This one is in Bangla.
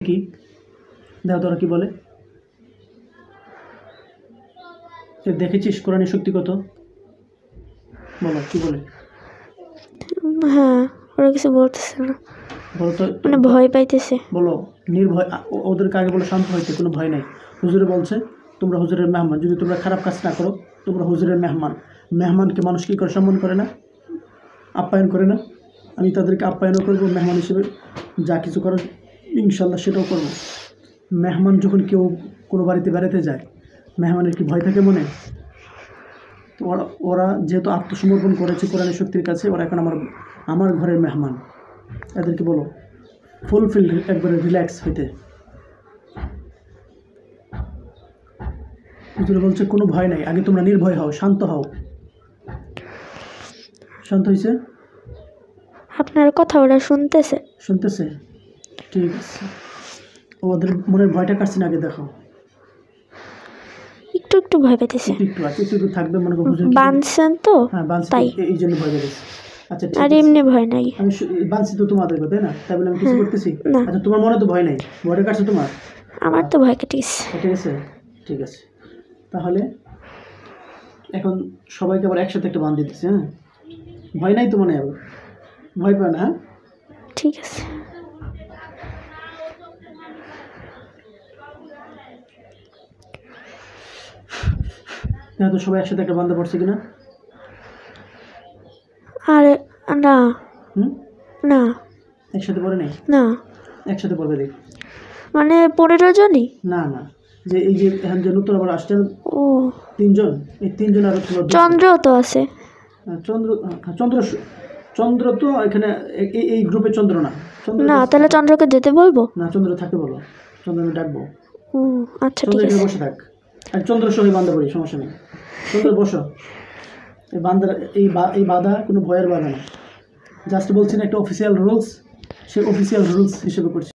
কি দেখো তোরা কি বলে দেখেছিস কোরআনের শক্তি কত বলো কি বলে হ্যাঁ ওরা কিছু বলতেছে না বলো তো মানে ভয় পাইতেছে বলো নির্ভয় ওদেরকে আগে বলো শান্ত হইতে কোনো ভয় নাই হুজুরে বলছে তোমরা হুজুরের মেহমান যদি তোমরা খারাপ কাজ না করো তোমরা হুজুরের মেহমান মেহমানকে মানুষ কী করে সম্মান করে না আপ্যায়ন করে না আমি তাদেরকে আপ্যায়নও করবো মেহমান হিসেবে যা কিছু করার ইনশাল্লাহ সেটাও করবো মেহমান যখন কেউ কোনো বাড়িতে বেড়াতে যায় মেহমানের কি ভয় থাকে মনে তো ওরা যেহেতু আত্মসমর্পণ করেছে কোরআনের শক্তির কাছে ওরা এখন আমার ঘরের মেহমান এদেরকে বলো ফুলফিল একবারে রিল্যাক্স হইতে হুজুর বলছে কোনো ভয় নাই আগে তোমরা নির্ভয় হও শান্ত হয়েছে আপনার কথা ওরা শুনতেছে ঠিক আছে ওদের মনের ভয়টা কাটছে না আগে দেখো একটু একটু ভয় পাইতেছে একটু থাকবে মনে করো বানছেন তো হ্যাঁ তাই এই জন্য ভয় পেয়েছে আচ্ছা আর এমনি ভয় নাই আমি বানছি তো তোমাদের তাই না তাই বলে আমি কিছু করতেছি আচ্ছা তোমার মনে তো ভয় নাই ভয়টা কাটছে তোমার আমার তো ভয় কেটে গেছে ঠিক আছে তাহলে এখন সবাইকে আবার একসাথে একটা বান দিতেছে হ্যাঁ ভয় নাই তো মনে আবার ভয় পায় না হ্যাঁ ঠিক আছে হ্যাঁ তো সবাই একসাথে একটা বান্ধা পড়ছে কিনা আর না না একসাথে পড়ে নেই না একসাথে পড়বে দেখ মানে 15 জনই না যে এই যে এখন যে নতুন আবার আসছেন ও 3 জন এই 3 জন আর চন্দ্র তো আছে চন্দ্র তো এখানে এই গ্রুপে চন্দ্র না তাহলে চন্দ্রকে যেতে বলবো না চন্দ্র থাকে বলো চন্দ্র আমি ডাকবো ও আচ্ছা ঠিক আছে বসে থাক আর চন্দ্র সহ বান্ধা পড়ি সমস্যা নেই চন্দ্র বসো এই বান্ধার এই বাধা কোনো ভয়ের বাধা না জাস্ট বলছি না একটা অফিসিয়াল রুলস সেই অফিসিয়াল রুলস হিসেবে করছি